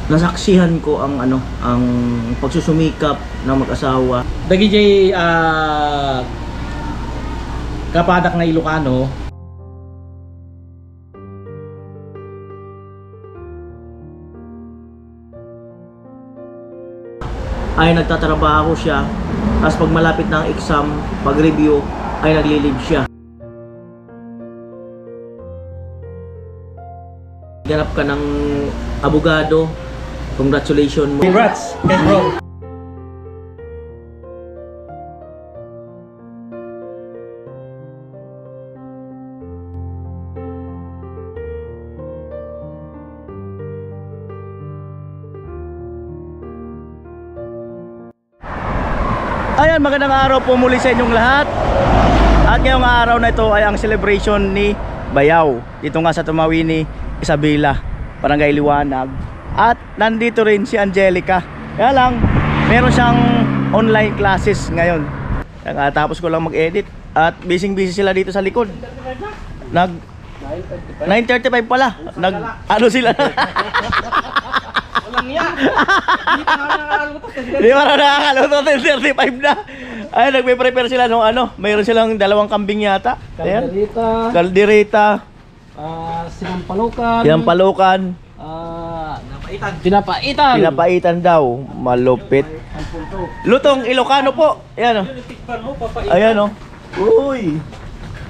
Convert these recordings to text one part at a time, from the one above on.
nasaksihan ko ang ang pagsusumikap ng mag-asawa. Dagi jay kapadak na Ilocano. Ay nagtatrabaho siya, tapos pag malapit na ang exam, pag review ay nagli-leave siya. Ganap ka ng abogado, congratulations mo. Congrats, bro. Ayan, magandang araw po muli sa inyong lahat. At ngayong araw na ito ay ang celebration ni Bayaw dito nga sa Tumawini, Isabela, Barangay Liwanag. At nandito rin si Angelica. Kaya lang, meron siyang online classes ngayon. Tapos ko lang mag-edit. At busy sila dito sa likod. 9:35 pala. Ano sila? Walang yan. Di ba na nakakaluto? 10:35 na. Ay, nagpe-prepare sila ng mayroon silang 2 kambing yata. Ayan. Kaldereta. Sinampalukan. Sinampalukan. Pinapaitan daw. Malupit. Lutong Ilocano po. Ayan o. Ayan o. Uy.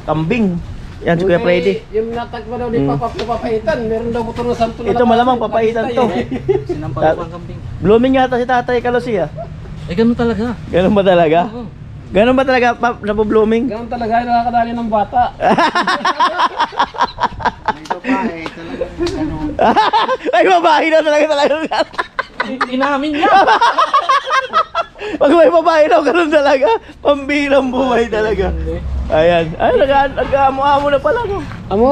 Kambing. Yan si Kuya Freddy. Yung natagpa daw ni papaitan, meron daw motor na sample. Ito malamang papaitan to. Sinampalukan kambing. Blooming yata si Tatay Kalosia. Ganun talaga. Ganun ba talaga? Ganun ba talaga napo-blooming? Ganun talaga, nakakadali ng bata. Ay, babae na talaga. Inamin niya. Pag may babae na, ganun talaga. Pambirang buhay talaga. Ayan. Ay, nag-amo-amo na pala, no? Amo,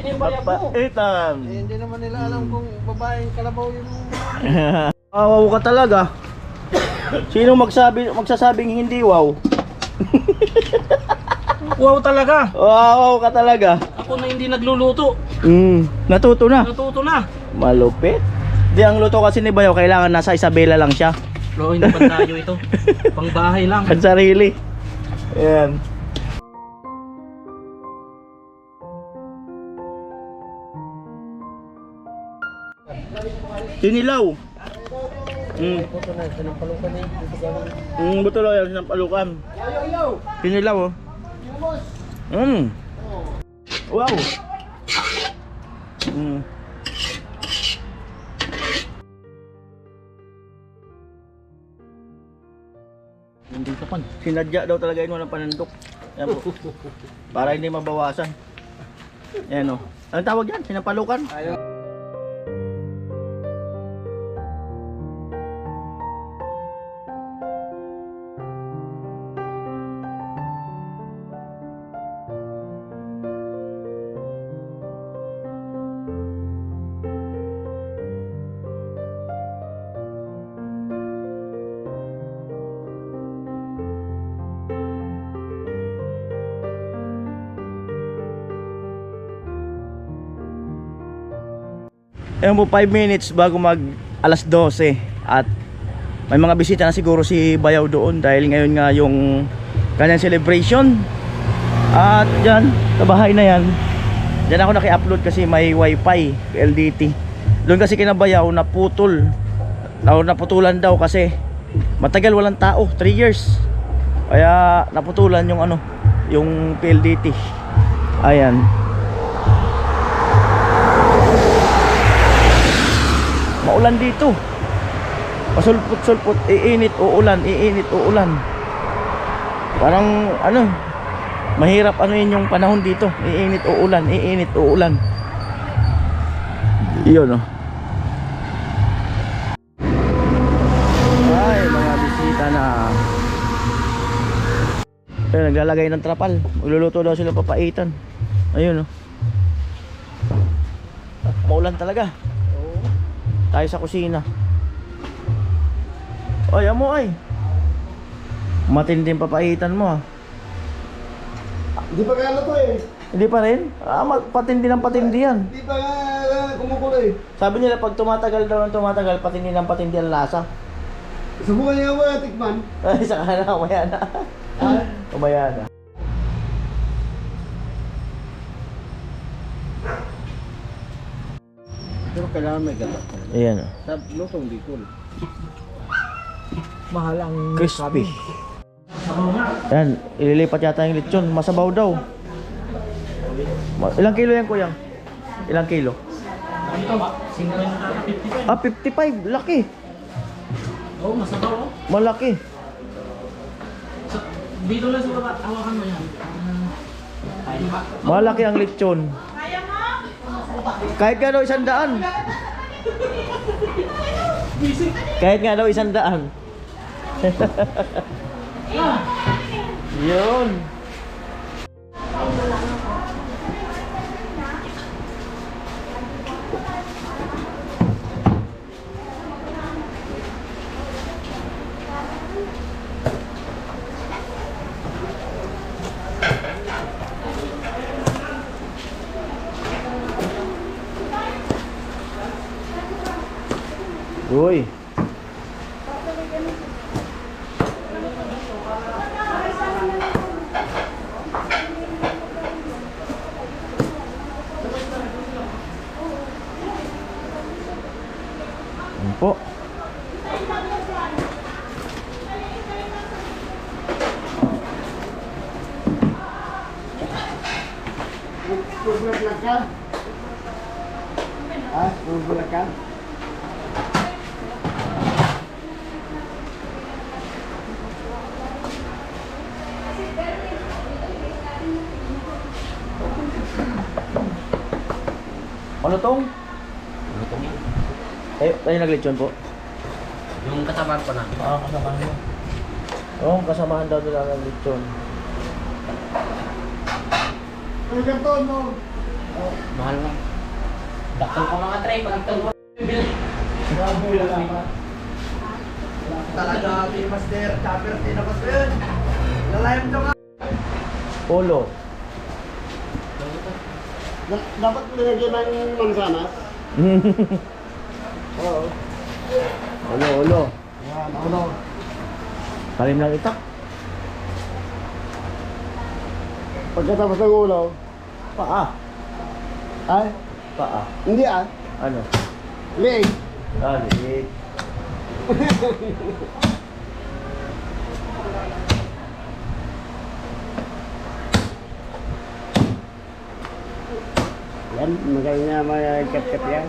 Papaitan. hindi naman nila alam kung babaeng kalabaw yung... Wow ka talaga. Sino magsasabing hindi wow? Wow talaga. Wow ka talaga. Ako na hindi nagluluto. Natuto na. Natuto na. Malupit. Di, ang luto kasi ni Bayaw, kailangan nasa Isabela lang siya. Bro, hindi pa tayo ito. Pang bahay lang. Ang sarili. Ayan. Sinilaw. Buto lang yan, sinampalukan. Sinilaw, oh. Wow. Hindi ka pan. Sinadya daw talaga yun ng panandok. Yan po. Para hindi mabawasan. Yan, oh. Anong tawag yan? Sinampalukan? Ayan po, 5 minutes bago mag alas 12. At may mga bisita na siguro si Bayaw doon dahil ngayon nga yung kanyang celebration. At dyan, sa bahay na yan, dyan ako naki-upload kasi may wifi, LDT. Doon kasi kina Bayaw naputulan daw kasi matagal walang tao, 3 years. Kaya naputulan yung yung PLDT. Ayan. Maulan dito. Pasulpot-sulpot, iinit, uulan. Parang mahirap yung panahon dito. Iinit, uulan. Iyon, oh. Ay, mga bisita na. Ayun, naglalagay ng trapal. Magluluto daw sila papaitan. Ayun, oh. Maulan talaga. Tayo sa kusina. Oy, amo ay. Matinding papaitan mo, ah. Hindi pa kaya to eh. Hindi pa rin? Patindi ng patindi yan. Hindi pa kumukulo eh. Sabi nila pag tumatagal daw ng tumatagal, patindi ng patindi ang lasa. Subukan niya mo tikman. Ay, saka na, umaya na. Umaya na. Pero kailangan may gatas. Ayan o. Sa lutong Bicol. Mahal ang Crispy. Yan, ililipat yata yung lechon. Masabaw daw. Ilang kilo yan, kuya? Ilang kilo? Ito, 50 Ah, 55. Laki. Oo, masabaw oh. Malaki. Dito lang sa baba, hawakan mo yan. Malaki ang lechon. Kahit nga daw 100. Kahit nga daw 100. Yun. Uy. Ano po? Bubulat ka? Ha? Bubulat ka? Ano tong? Ano ito yan? Tayo naglechon po. Yung kasama ko na. Ah, kasamahan mo. Oo, kasamahan daw nila ng lechon. Ano ganito mo? Mahal lang. Daktal ko mga tray, pagkaktal ko. Talaga, master. Chopper, tinapos ko yun. Lalayam to nga. Polo. Dapat nilagyan ng mansanas. Oo. Ulo. Yan, ulo. Talim lang itak. Pagkatapos ng ulo, Paa. ay, Paa. hindi ah, Ano? leg. Liit. Yan, magaling na mga kat-kat yan.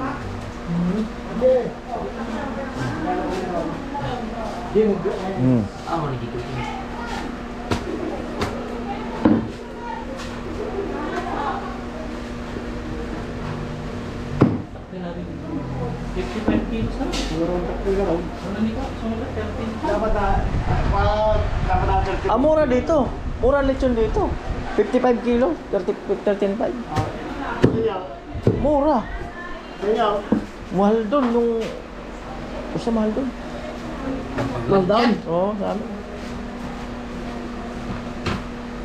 Ah, mana gitu. Ah, mura dito. Mura lechon dito. 55 kilo. 13.5. Mura. Mahal doon nung... Basta mahal doon. Maldown? Oo, sa amin.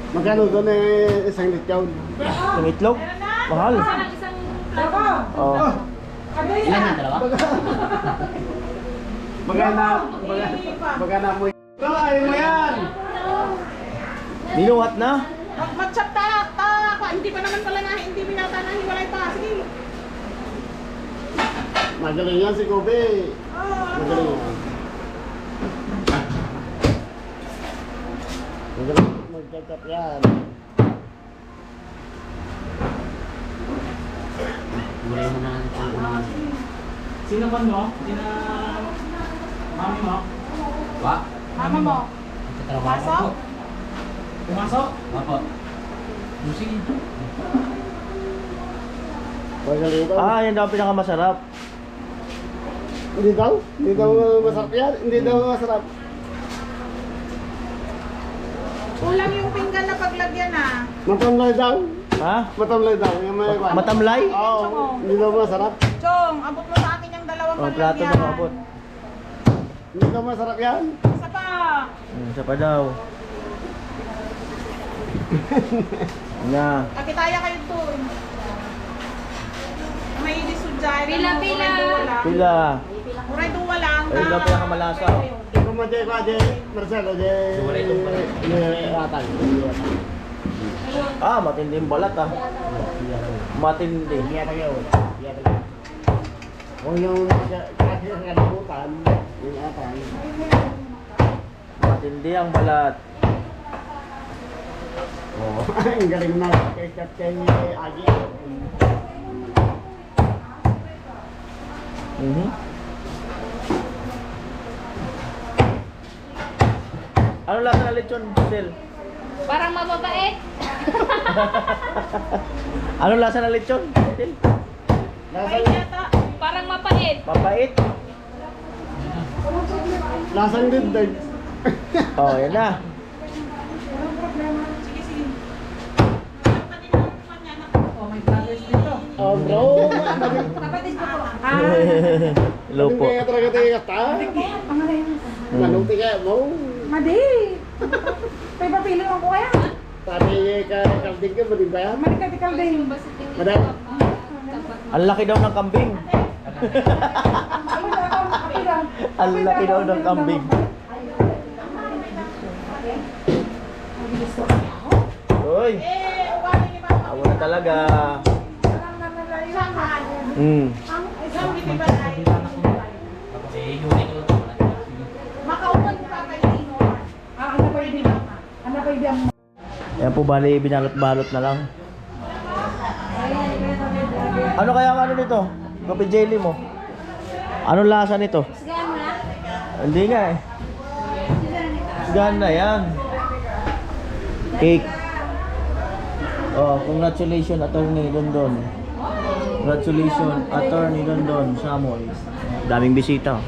Magkano doon eh, isang lityaw? Yung itlog. Mahal. Oo. Ilan yan, dalawa? Magana mo. Ayaw mo yan! Niluhat na. Mag-chat hindi pa naman pala hindi binata na hiwalay pa. Sige. Magaling yan si Kobe. Magaling yan. Magaling magkakap yan. Mulai mo na ito. Sino man mo? Sina... Mami mo? Wa? Mama mo. Katrabaho Pasok? ko. Pumasok? Apa? Sige. Magaling ito. Ah, yan daw ang pinakamasarap. Hindi daw? Hindi daw masarap yan? Hindi daw masarap. Kulang yung pinggan na paglagyan ah. Matamlay daw? Ha? Matamlay daw. Yung may Matamlay? Oo, hindi daw masarap. Chong, abot mo sa akin yung dalawang Oh, plato paglagyan. na abot. Hindi daw masarap yan. Isa pa. Isa pa daw. Na. Kakitaya kayo to. May disod dyan. Pila, pila. Pila. Muray duwa lang. Ayun lang pinakamalasa. Kung madi ko adi, Marcelo, di... Ratang. Ah, matindi yung balat ah. Matindi. Kung yung kasi sa kalibutan, yung atang. Matindi ang balat. Oh, ang galing na kay Captain Agi. Ano lasa na lechon, Sil? Parang mababait. Ano lasa na lechon, Sil? Ay, yata. Parang mapait. Mapait? Lasang dindag. Oh, yan na. Sige, sige. Oh, may brothers dito. Oh, bro. Kapatid ko po. Hello po. Kaya talaga tayo kata. Manong tiga mo. Madi. May papilo ako kaya. Sabi ka kalding ka, maling ba yan? Malikal din. Madam. Ang laki daw ng kambing. Ang laki daw ng kambing. Uy, Eh, ugali ni Papa. awa na talaga. Saan? Isang hindi ba tayo? Eh, huli ko ito. Makaupan ni Papa Dino. Ano pa yun? Ano pa yun? Ayan po, bali, binalot-balot na lang. Ano kaya ang ano nito? Coffee jelly mo? Anong lasa nito? Sigahan mo na. Hindi nga eh. Sigahan na yan. Cake. Oh, congratulations, Attorney Dondon. Congratulations, Attorney Dondon, Samoy. Daming bisita.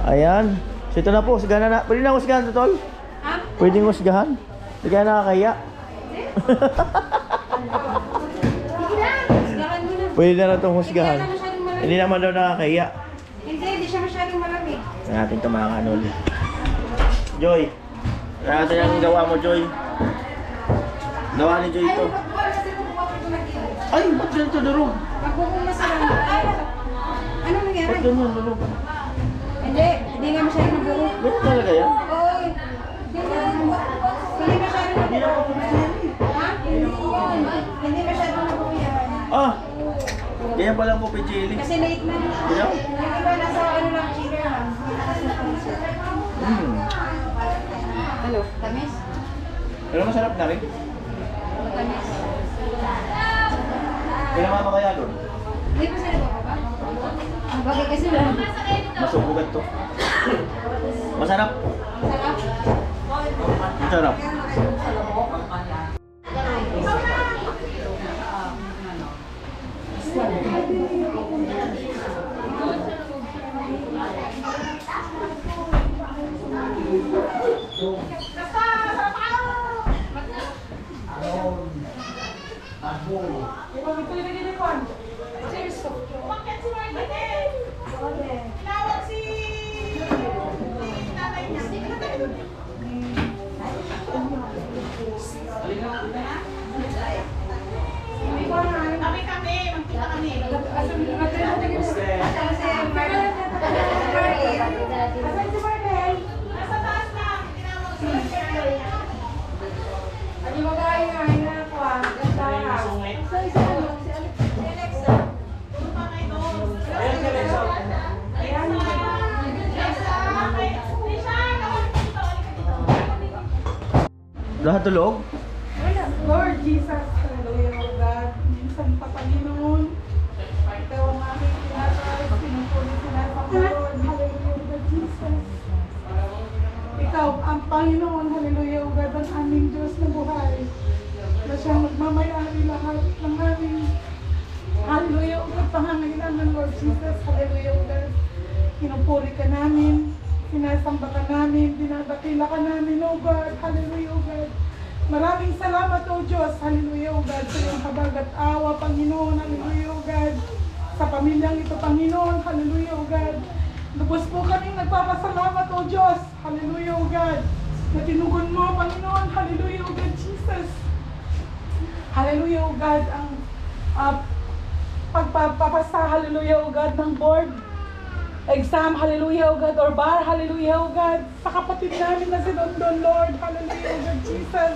Ayan. So ito na po, sigahan na. Pwede na husgahan ito, tol? Ha? Pwede ng husgahan? Hindi kaya nakakaya. Sigahan mo na. Pwede na itong husgahan. Hindi na masyadong malamig. Hindi naman daw nakakaya. Hindi siya masyadong malamig. Natin ito mga kanol. Joy. Natin ang gawa mo, Joy. Gawa ni Joy ito. Ay, ba't ganito durog? Magbubumas na lang. Ano nangyari? Ba't ganyan durog? Hindi nga masyadong nabuo. Ba't talaga yan? Oy! Hindi masyadong Hindi na ako Ha? Hindi yun. Hindi masyadong nabuo yan. Ah! Kaya pala po jelly. Kasi late na. Yeah. Yung iba nasa ano lang, chiller lang. Ano? Tamis? Pero masarap na rin. Tamis. Pinamama kaya doon. Hindi pa sila ba? Ang bagay kasi lang. Masubugan to. Masarap. Sarap. Masarap. Umakyat si Martin. Tinawag si nanay niya. Kami, magkita kami. Nasa taas lang. Tinawag si Martin. Lahat tulog? Lord Jesus, hallelujah, O God. Minsan pa, Panginoon, ikaw ang aming tinatawag, pinupuli sinasapalod, hallelujah, O God, Jesus. Ikaw ang Panginoon, hallelujah, O God, ang aming Diyos na buhay, na siyang magmamayari lahat ng aming, hallelujah, O God, pangangailangan, Lord Jesus, hallelujah, O God. Pinupuri ka namin, sinasamba ka namin, dinadakila ka namin, O God, hallelujah, O God. Maraming salamat, O Diyos, hallelujah, O God, sa iyong habag at awa, Panginoon, hallelujah, O God. Sa pamilyang ito, Panginoon, hallelujah, O God. Lubos po kaming nagpapasalamat, O Diyos, hallelujah, O God. Na tinugon mo, Panginoon, hallelujah, O God, Jesus. Hallelujah, O God, ang pagpapasa, hallelujah, O God, ng board exam, hallelujah, O God, or bar, hallelujah, O God, sa kapatid namin na si Don, Lord, hallelujah, O God, Jesus.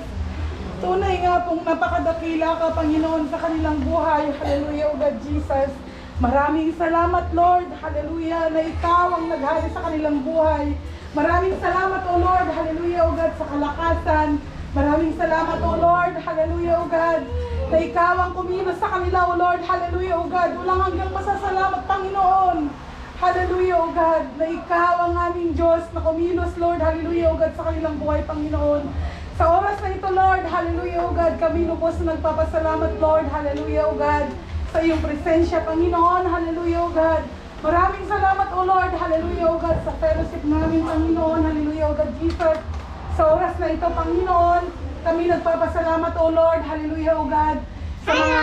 Tunay nga pong napakadakila ka, Panginoon, sa kanilang buhay, hallelujah, O God, Jesus. Maraming salamat, Lord, hallelujah, na ikaw ang naghari sa kanilang buhay. Maraming salamat, O Lord, hallelujah, O God, sa kalakasan. Maraming salamat, O Lord, hallelujah, O God, na ikaw ang kumilos sa kanila, O Lord, hallelujah, O God. Walang hanggang masasalamat, Panginoon. Hallelujah, O God, na ikaw ang aming Diyos na kumilos, Lord, hallelujah, O God, sa kanilang buhay, Panginoon. Sa oras na ito, Lord, hallelujah, O God, kami lubos na nagpapasalamat, Lord, hallelujah, O God, sa iyong presensya, Panginoon, hallelujah, O God. Maraming salamat, O Lord, hallelujah, O God, sa fellowship namin, Panginoon, hallelujah, O God, Jesus. Sa oras na ito, Panginoon, kami nagpapasalamat, O Lord, hallelujah, O God, sa mga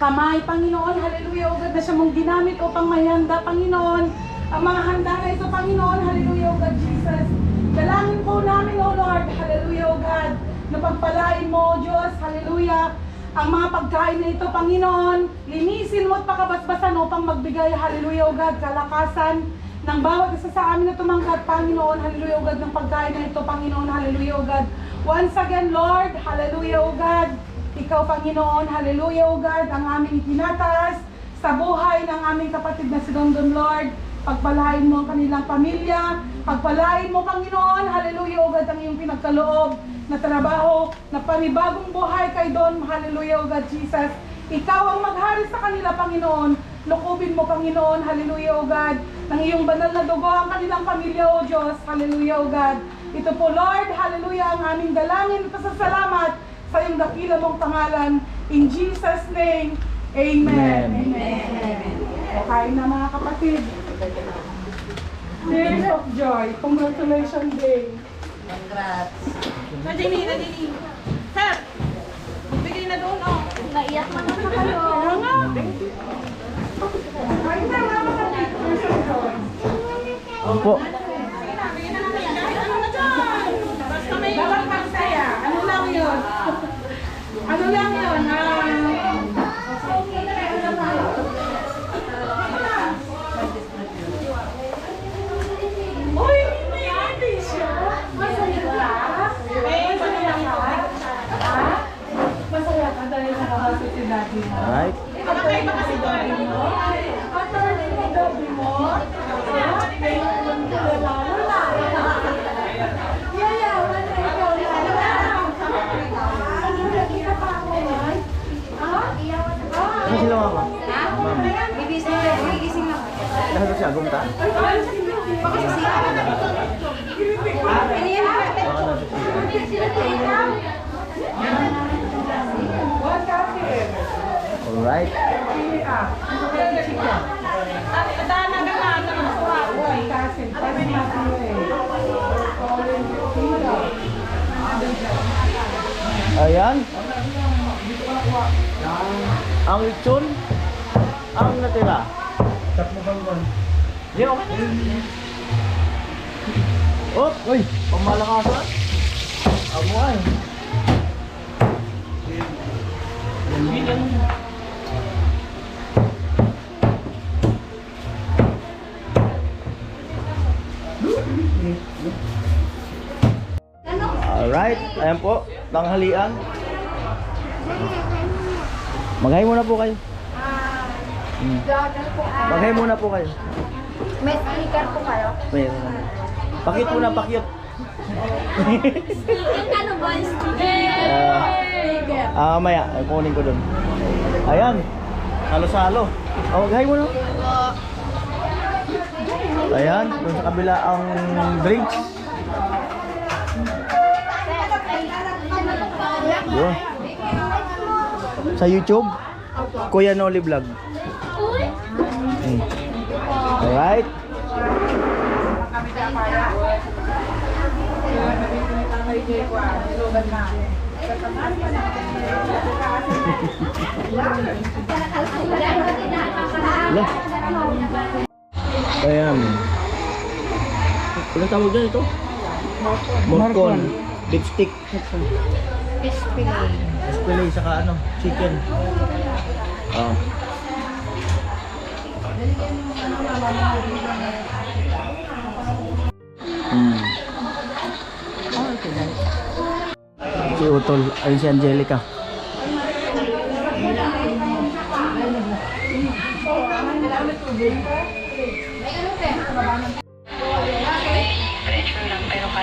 kamay, Panginoon, hallelujah, O God, na siya mong ginamit upang mahanda, Panginoon, ang mga handa na ito, Panginoon, hallelujah, O God, Jesus. Dalangin po namin, O Lord, hallelujah, O God, na pagpalain mo, Diyos, hallelujah, ang mga pagkain na ito, Panginoon, linisin mo at pakabasbasan upang magbigay, hallelujah, O God, kalakasan ng bawat isa sa amin na tumangkat, Panginoon, hallelujah, O God, ng pagkain na ito, Panginoon, hallelujah, O God. Once again, Lord, hallelujah, O God, ikaw, Panginoon, hallelujah, O God, ang aming itinataas sa buhay ng aming kapatid na si Don, Lord. Pagpalain mo ang kanilang pamilya, pagpalain mo, Panginoon, hallelujah, O God, ang iyong pinagkaloob na trabaho, na panibagong buhay kay Don, hallelujah, O God, Jesus. Ikaw ang maghari sa kanila, Panginoon. Lukubin mo, Panginoon, hallelujah, O God, ng iyong banal na dugo ang kanilang pamilya, O Diyos, hallelujah, O God. Ito po, Lord, hallelujah, ang aming dalangin at pasasalamat sa iyong dakila mong pangalan. In Jesus' name, Amen. Amen. O kain na, mga kapatid. Days of joy. Congratulations day. Congrats. Nadini. Sir, bigay na doon, oh. Naiyak naman na kayo. Kaya nga. Kain na, mga kapatid. Days of joy. Opo. Basta may dapat magsaya. Ano lang yun? Ano lang yun? Uy, may ate siya. Masaya ka? Masaya ka? Ha? Masaya ka dahil nakakasya si daddy mo? Alright. Kapatay ba kasi daddy mo? Attorney mo daddy mo? Ano sila, mama? Gigising lang. Dahil siya, gumta. Baka sisihan. Ini yan. Baka nasisiya. Alright. Ayan. Ang lechon, ang natira. Yo. Oh, uy, pamalakasan. Amo ay. Alright, ayan po, tanghalian. Maghay muna po kayo. Maghay muna po kayo. May sticker po kayo. Mayroon. Pakit muna, pakit. Ano ba yung sticker? Maya, kunin ko dun. Ayan, halo-salo. Maghay muna. Ayan, dun sa kabila ang drinks. Yun. Sa YouTube, Kuya Noli Vlog. Alright. Ayan. Ano tawag dyan ito? Morcon. Lipstick. Fish fillet. Esquile saka ano, chicken. Oh. Si Utol, ayun si Angelica.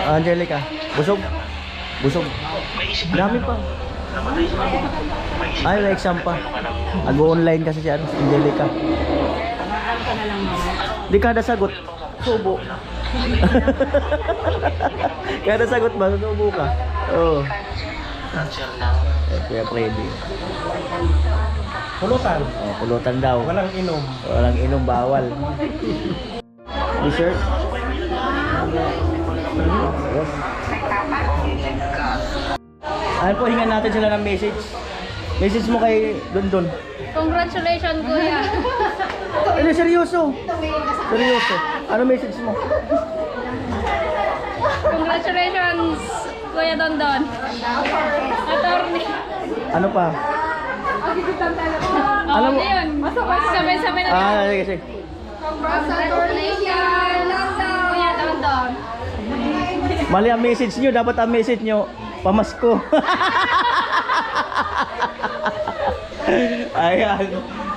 Angelica, busog? Busog. Dami pa. Ay, may exam pa. Ag-online kasi si Angelica. Di kada sagot, subo. Kada sagot ba, subo ka? Oo. Kaya Freddy. Pulutan. Oh, pulutan daw. Walang inom. Walang inom, bawal. Dessert? Yes. Ano po, hingan natin sila ng message. Message mo kay Dondon. Congratulations, kuya. Ano, seryoso? Seryoso. Ano message mo? Congratulations, Kuya Dondon. Attorney. Ano pa? Alam mo- yun. Sabay-sabay na Ah, sige, sige. Congratulations, Kuya Dondon. Mali ang message nyo. Dapat ang message nyo, pamasko. Ayan.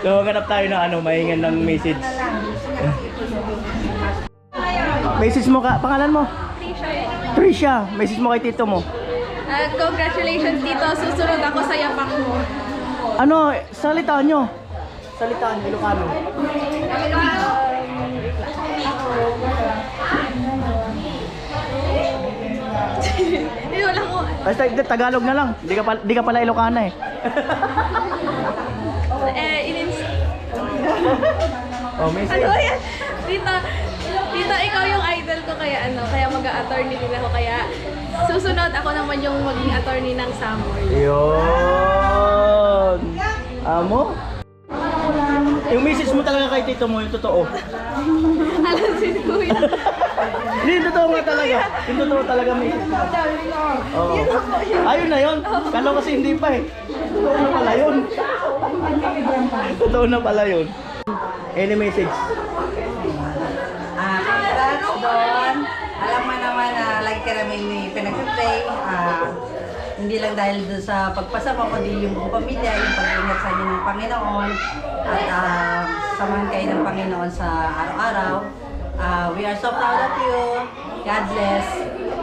So, ganap tayo ng ano, mahingan ng message. Message mo ka, pangalan mo? Trisha. Message mo kay tito mo. Congratulations, Tito. Susunod ako sa yapak mo. Ano, salitaan nyo. Salitaan, Ilocano. Hindi, wala ko. Basta Tagalog na lang. Di ka pala Ilocana eh. Oh, message. Ano yan? Tita, ikaw yung idol ko kaya kaya mag-attorney din ako kaya susunod ako naman yung maging attorney ng Samoy. Yun. Amo? Yung message mo talaga kay tito mo, yung totoo. Alam si Kuya. Hindi, yung totoo nga talaga. Yung totoo talaga message mo. Oo. Ayun na yun. Kala kasi hindi pa eh. Totoo na pala yun. Totoo na pala yun. Any message? Congrats doon. Alam mo naman na lagi ka namin pinag-pray. Hindi lang dahil doon sa pagpasama, kundi yung buong pamilya, yung pag-ingat sa inyo ng Panginoon. At samahan kayo ng Panginoon sa araw-araw. We are so proud of you. God bless.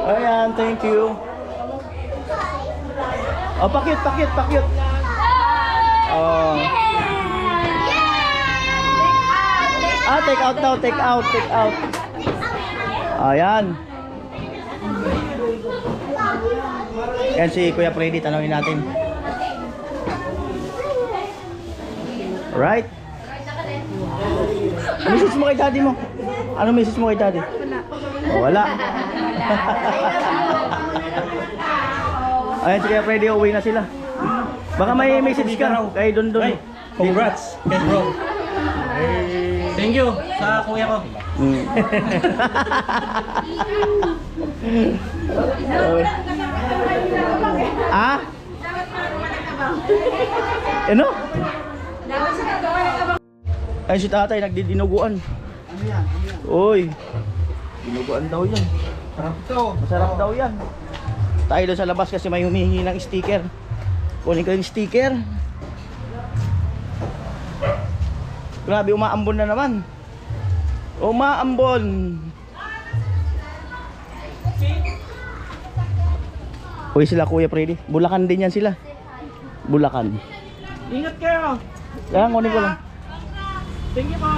Ayan, thank you. Oh, pakyut. Oh. Ah, take out daw, take out. Ayan. Yan si Kuya Freddy, tanongin natin. Right? Message mo kay daddy mo. Ano message mo kay daddy? Wala. Oh, wala. Ayan si Kuya Freddy, uwi na sila. Baka may message ka kay Dondon. Congrats, kay bro. Thank you sa kuya ko. Ah? Ano? Ay si tatay nagdidinuguan. Uy. Dinuguan daw yan. Masarap daw yan. Tayo doon sa labas kasi may humihingi ng sticker. Kunin ko yung sticker. Grabe, umaambon na naman. Umaambon. Uy sila Kuya Freddy. Bulacan din yan sila. Bulacan. Ingat kayo. Kaya kunin ko lang. Thank you po.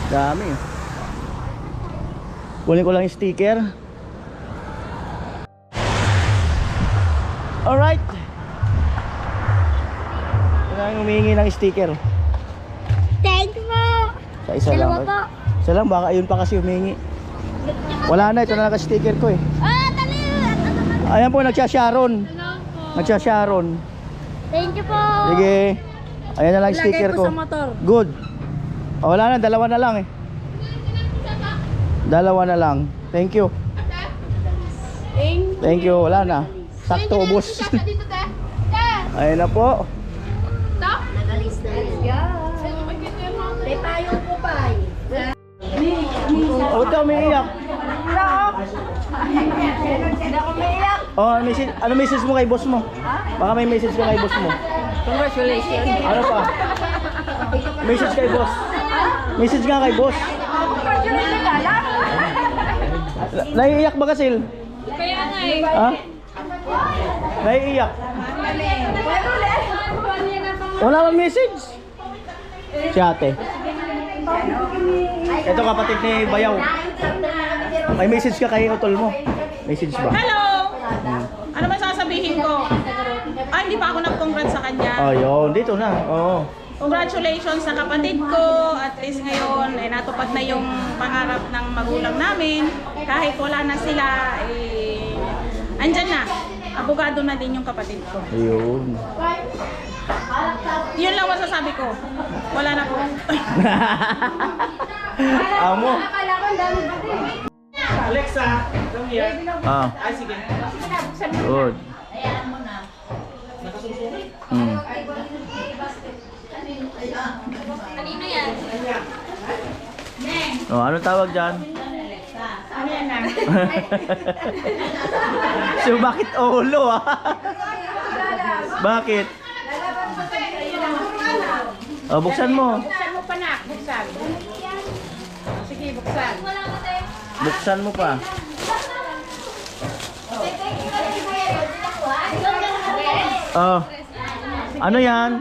Dami. Kunin ko lang yung sticker. Alright. Kailangan humingi ng sticker. Thank you po. Sa isa lang. po. Isa lang, baka yun pa kasi humingi. Wala na, ito na naka-sticker ko eh. Dali. Ayan po, nagsya-Sharon. Nagsya-Sharon. Thank you po. Sige. Ayan na lang yung sticker ko. Sa motor. Good. O, wala na, dalawa na lang eh. Dalawa na lang. Thank you. Thank you. Wala na. Sakto ubos. Ayun na po. Nagalis na yan. May payong po pa. Oh, ikaw umiiyak. Hindi ako maiyak. Oh, ano message mo kay boss mo? Baka may message ka kay boss mo. Congratulations. Ano pa? Message kay boss. Message nga kay boss. Congratulations ka lang. Naiiyak ba Kasil? Kaya nga eh. Ha? Naiiyak. Wala bang message? Si ate. Ito kapatid ni Bayaw. May message ka kay utol mo. Message ba? Hello! Ano ba sasabihin ko? Ay, hindi pa ako nag-congrats sa kanya. Oh, yun. Dito na. Oo. Congratulations sa kapatid ko. At least ngayon, natupad na yung pangarap ng magulang namin. Kahit wala na sila, andyan na. Abogado na din yung kapatid ko. Ayun. Yun lang masasabi ko. Wala na po. Amo. Akala ko ang dami ba din. Alexa, come here. Ah. Ay, sige. Good. Mm. Kanino yan? Oh, ano tawag dyan? Ano yan na? So, bakit ulo ah? Bakit? Oh, buksan mo. Buksan mo pa na. Buksan. Sige, buksan. Buksan mo pa. Oh. Ano yan?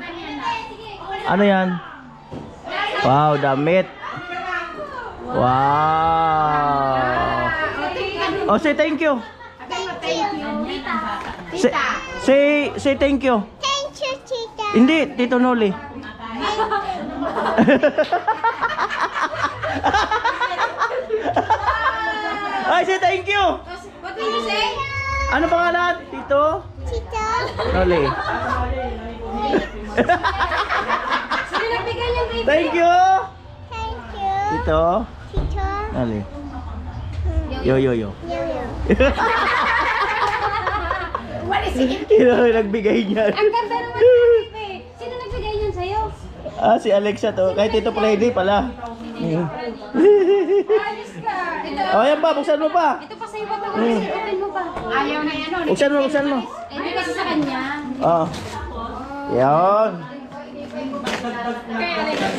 Ano yan? Wow, damit. Wow. Oh, say thank you. Say thank you. Thank you, Tita. Hindi, Tito Noli. Ay, say thank you. What did you say? Ano pangalan? Tito? Tita. Noli. Sino nagbigay niyang baby? Thank you. Thank you. Tito? Tita. Noli. Yo, yo, yo. Sino nagbigay niyan? Ang ganda naman ng baby. Sino nagbigay niyan sa'yo? Ah, si Alexa to. Kay Tito Freddy pala. Ayos ka. Ito. Oh, yan pa. Buksan mo pa. Ito pa sa'yo ba ito? Open mo pa. Ayaw na yan. Buksan mo, buksan mo. Eh, di kasi sa kanya. Oh. Yan.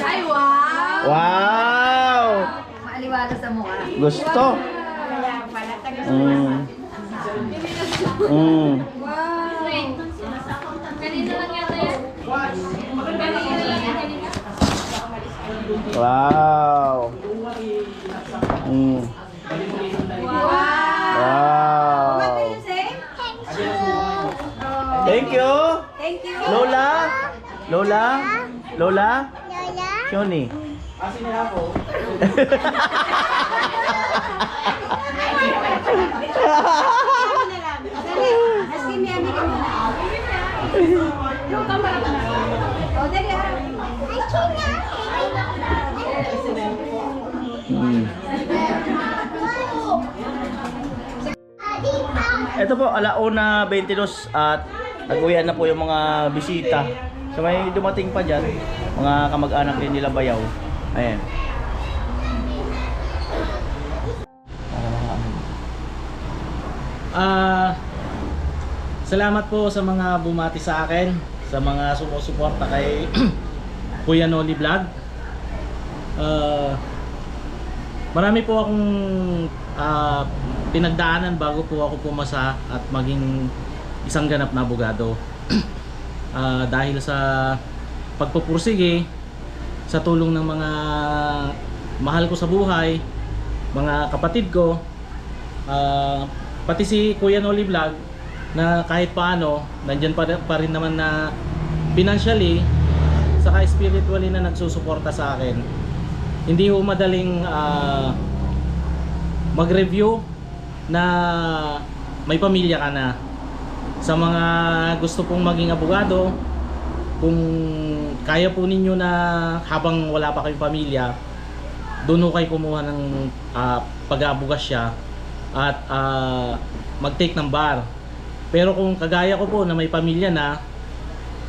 Ay, wow. Wow. Maaliwala sa mukha. Gusto. Mm. Mm. Wow. Kanina lang yata yan. Kanina lang yan. Wow. Mm. Wow. What did you say? Thank you. Thank you. Lola. Lola. Lola. Lola. Shoni. Asking me, ano ka muna? Yung kamera ka na. O, dali ha. Ay, China. Ito po, alauna 22 at nag-uwian na po yung mga bisita. So may dumating pa dyan, mga kamag-anak din nila Bayaw. Ayan. Salamat po sa mga bumati sa akin, sa mga sumusuporta kay Kuya Noli Vlog. Marami po akong pinagdaanan bago po ako pumasa at maging isang ganap na abogado. Dahil sa pagpupursige, sa tulong ng mga mahal ko sa buhay, mga kapatid ko, pati si Kuya Noli Vlog, na kahit paano nandyan pa rin naman na financially saka spiritually na nagsusuporta sa akin. Hindi ho madaling mag-review na may pamilya ka na. Sa mga gusto pong maging abogado, kung kaya po ninyo na habang wala pa kayong pamilya, doon ho kayo kumuha ng pag-aabogasya at mag-take ng bar. Pero kung kagaya ko po na may pamilya na,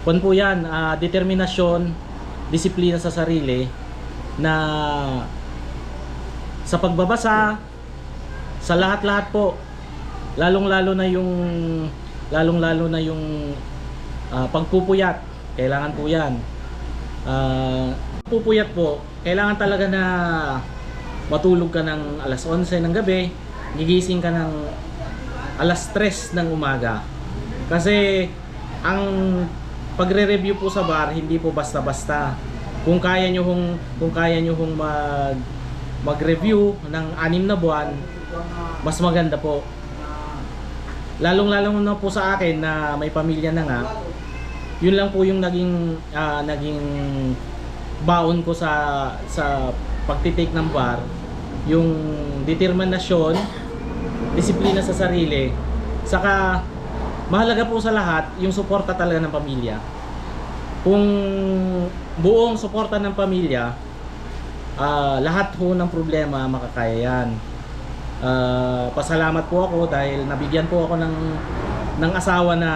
kung po yan, determinasyon, disiplina sa sarili, na sa pagbabasa, sa lahat-lahat po, lalong-lalo na yung pagpupuyat, kailangan po yan. Pupuyat po, kailangan talaga na matulog ka ng alas 11 ng gabi, gigising ka ng alas 3 ng umaga. Kasi ang pagre-review po sa bar, hindi po basta-basta. Kung kaya nyo hong mag-review ng 6 na buwan, mas maganda po. Lalong-lalo na po sa akin na may pamilya na nga, yun lang po yung naging baon ko sa pagtitake ng bar, yung determinasyon, disiplina sa sarili, saka mahalaga po sa lahat yung suporta talaga ng pamilya. Kung buong suporta ng pamilya, lahat po ng problema makakaya yan. Pasalamat po ako dahil nabigyan po ako ng asawa na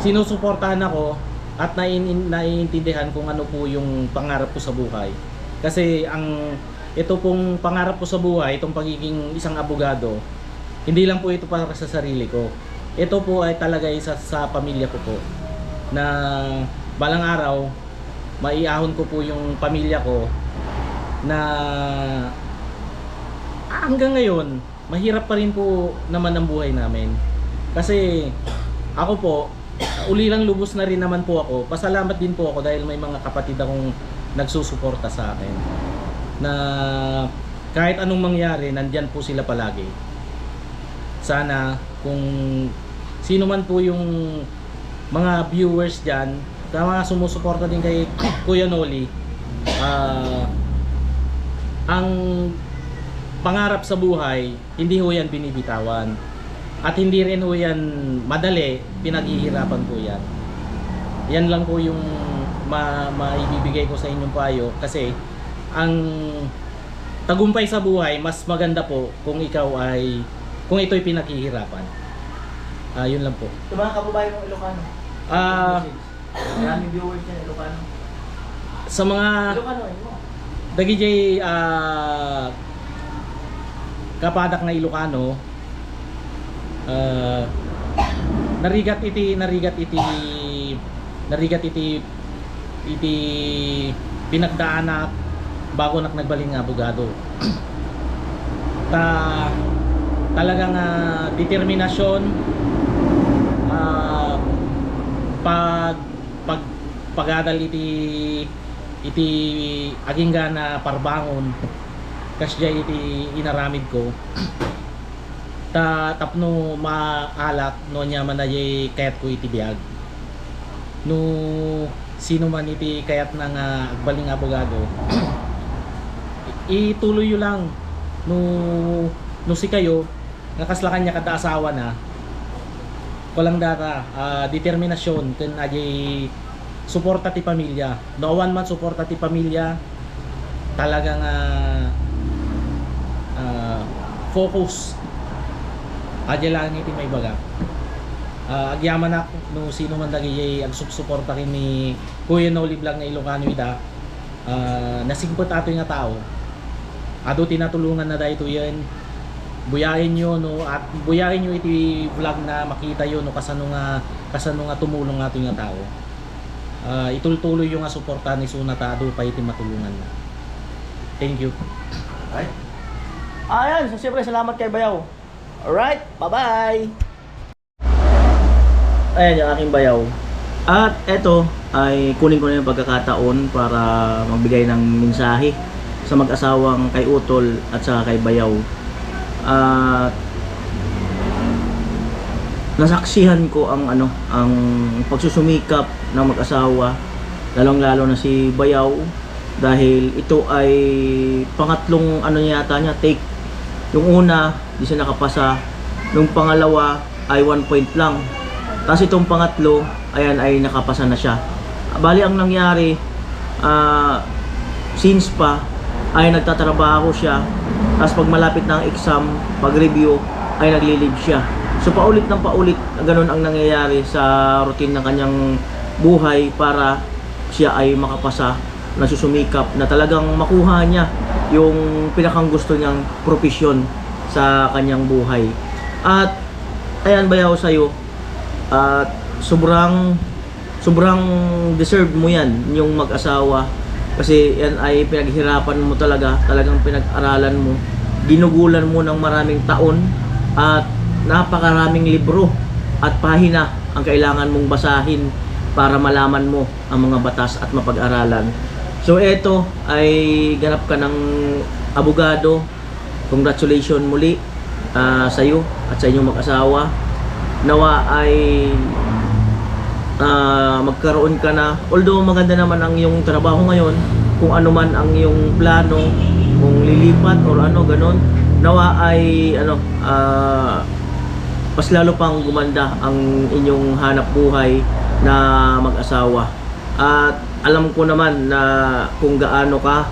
sinusuportahan ako at naiintindihan kung ano po yung pangarap ko sa buhay. Kasi ito pong pangarap ko sa buhay, itong pagiging isang abogado, hindi lang po ito para sa sarili ko. Ito po ay talaga isa sa pamilya ko po, na balang araw maiahon ko po yung pamilya ko, na hanggang ngayon mahirap pa rin po naman ang buhay namin. Kasi ako po, ulilang lubos na rin naman po ako. Pasalamat din po ako dahil may mga kapatid akong nagsusuporta sa akin, na kahit anong mangyari, nandyan po sila palagi. Sana kung sino man po yung mga viewers dyan, na mga sumusuporta din kay Kuya Noli, ang pangarap sa buhay, hindi ho yan binibitawan. At hindi rin ho yan madali, pinaghihirapan po yan. Yan lang po yung maibibigay ko sa inyong payo, kasi ang tagumpay sa buhay mas maganda po kung kung ito'y pinaghihirapan. Yun lang po. Ito mga kababayan ng Ilocano. Maraming viewers niya Ilocano. Sa mga Ilocano mo. Dagijay kapadak na Ilocano, narigat iti pinagdaanak bago nagbaling nga abogado. Talagang determinasyon, pagadal iti agingga na parbangon kasya iti inaramid ko, tapno maalat no nya manayay kayat ko iti biag no sino man iti kayat na nga agbaling abogado. Ituloy yun lang no si kayo nga kaslakan niya kada asawa na walang data, determinasyon ken ajay suporta ti pamilya, no one man suporta ti pamilya, talagang focus adya lang iti may baga. Agyaman ako no sino man dagiti agsuporta kin ni Kuya Noli Vlog na Ilocano ida, nasingpot ato nga tao ado tinatulungan na dahito yan. Buyain nyo no, at buyain nyo iti vlog na makita yun no, kasano nga tumulong ato nga tao. Itultuloy yung suporta ni Sunatado pa iti matulungan na. Thank you. Ay. Ayan, so siyempre salamat kay Bayaw. Alright, bye-bye! Ayan yung aking Bayaw. At eto ay kunin ko na yung pagkakataon para magbigay ng mensahe sa mag-asawang kay Utol at saka kay Bayaw. At nasaksihan ko ang pagsusumikap ng mag-asawa, lalong-lalo na si Bayaw, dahil ito ay pangatlong yata niya take. Yung una, di siya nakapasa. Yung pangalawa ay 1 point lang. Tapos itong pangatlo, ayan ay nakapasa na siya. Bali ang nangyari, since pa ay nagtatrabaho siya Tapos pag malapit na ang exam, pag review, ay nagli-leave siya. So paulit ng paulit, ganun ang nangyayari sa routine ng kanyang buhay para siya ay makapasa, nasusumikap na talagang makuha niya yung pinakang gusto niyang profesyon sa kanyang buhay. At ayan, Bayaw, sa'yo, at sobrang deserve mo yan, yung mag-asawa, kasi yan ay pinaghirapan mo talaga, talagang pinag-aralan mo, ginugulan mo ng maraming taon, at napakaraming libro at pahina ang kailangan mong basahin para malaman mo ang mga batas at mapag-aralan. So eto ay ganap ka ng abogado. Congratulations muli sa iyo at sa inyong mag-asawa. Nawa ay magkaroon ka na, although maganda naman ang iyong trabaho ngayon, kung ano man ang iyong plano, kung lilipat or ano ganon, nawa ay mas lalo pang gumanda ang inyong hanap buhay na mag-asawa. At alam ko naman na kung gaano ka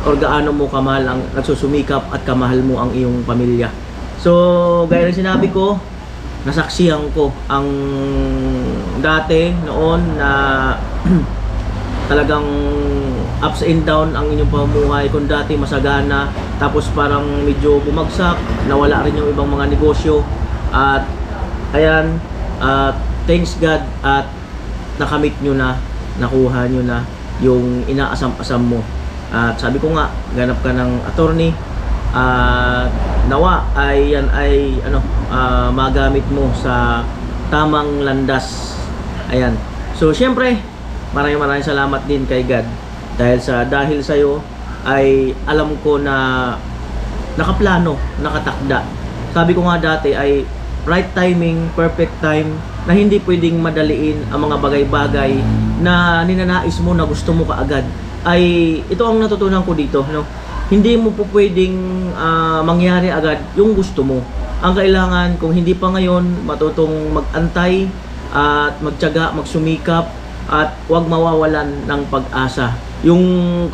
or gaano mo kamahal ang nagsusumikap at kamahal mo ang iyong pamilya. So gaya ng sinabi ko, nasaksihan ko ang dati noon na talagang ups and down ang inyong pamumuhay. Kung dati masagana, tapos parang medyo bumagsak, nawala rin yung ibang mga negosyo. At ayan, thanks God at nakamit nyo na, nakuha nyo na yung inaasam-asam mo. At sabi ko nga, ganap ka ng attorney, nawa ay yan ay magamit mo sa tamang landas. Ayan. So syempre, maraming salamat din kay God dahil sa'yo ay alam ko na nakaplano, nakatakda. Sabi ko nga dati ay right timing, perfect time, na hindi pwedeng madaliin ang mga bagay-bagay na ninanais mo na gusto mo kaagad. Ay ito ang natutunan ko dito, no? Hindi mo po pwedeng mangyari agad yung gusto mo. Ang kailangan, kung hindi pa ngayon, matutong mag-antay at magtiyaga, magsumikap, at huwag mawawalan ng pag-asa. Yung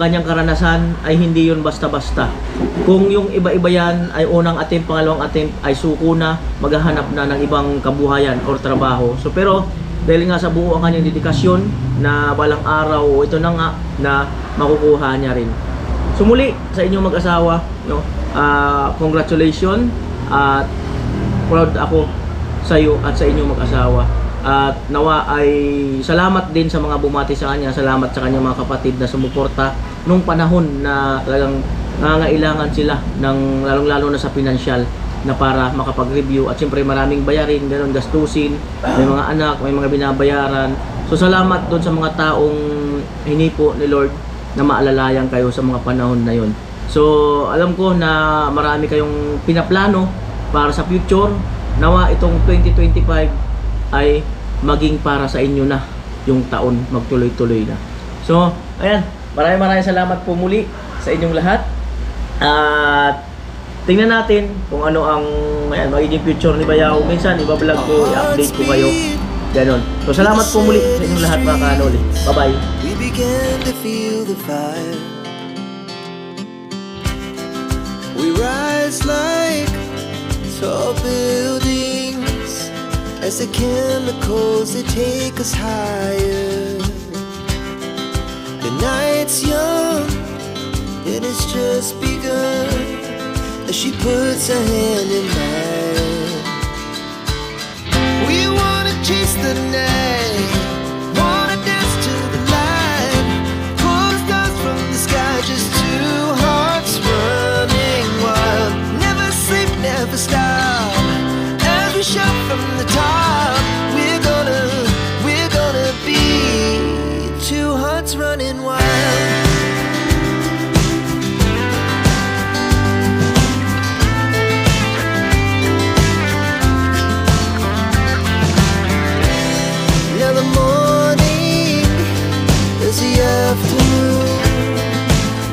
kanyang karanasan ay hindi yun basta-basta. Kung yung iba-iba yan ay unang attempt, pangalawang attempt ay suko na, maghahanap na ng ibang kabuhayan or trabaho. So pero dahil nga sa buo ang kanyang dedikasyon na balang araw, ito na nga na makukuha niya rin. So muli sa inyong mag-asawa, no, congratulations at proud ako sa iyo at sa inyong mag-asawa. At nawa ay salamat din sa mga bumati sa kanya, salamat sa kanyang mga kapatid na sumuporta nung panahon na talagang nangangailangan sila ng lalong-lalo na sa pinansyal na para makapag-review. At siyempre maraming bayarin, ganun, gastusin, may mga anak, may mga binabayaran. So salamat doon sa mga taong hinipo ni Lord na maalalayan kayo sa mga panahon na yon. So alam ko na marami kayong pinaplano para sa future. Nawa itong 2025 ay maging para sa inyo na yung taon, magtuloy-tuloy na. So ayan, maraming salamat po muli sa inyong lahat. At tingnan natin kung ano ang magiging future ni Bayaw. Minsan ibablog ko, i-update ko kayo, ganon. So salamat po muli sa inyong lahat, mga kanoli. Bye bye. We began to feel the fire. We rise like tall buildings as the chemicals they take us higher. The night's young, it has just begun as she puts her hand in mine. We wanna chase the night, wanna dance to the light, pull the stars from the sky, just two hearts running wild. Never sleep, never stop, as we shout from the top. We're gonna be two hearts running wild. Now the morning is the afternoon.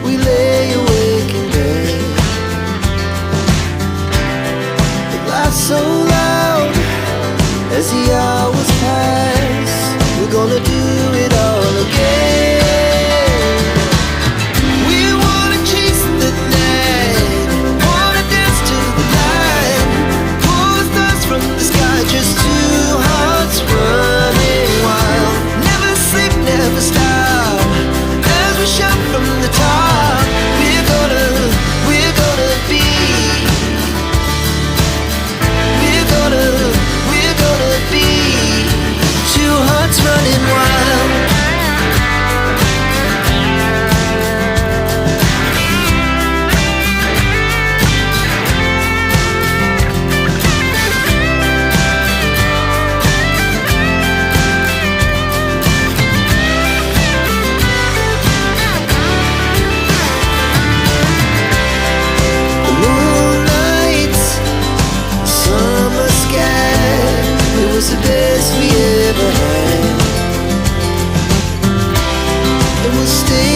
We lay awake in bed. The laughs so loud as the hours pass. We're gonna do it all again. We wanna chase the night, best we ever had. And we'll stay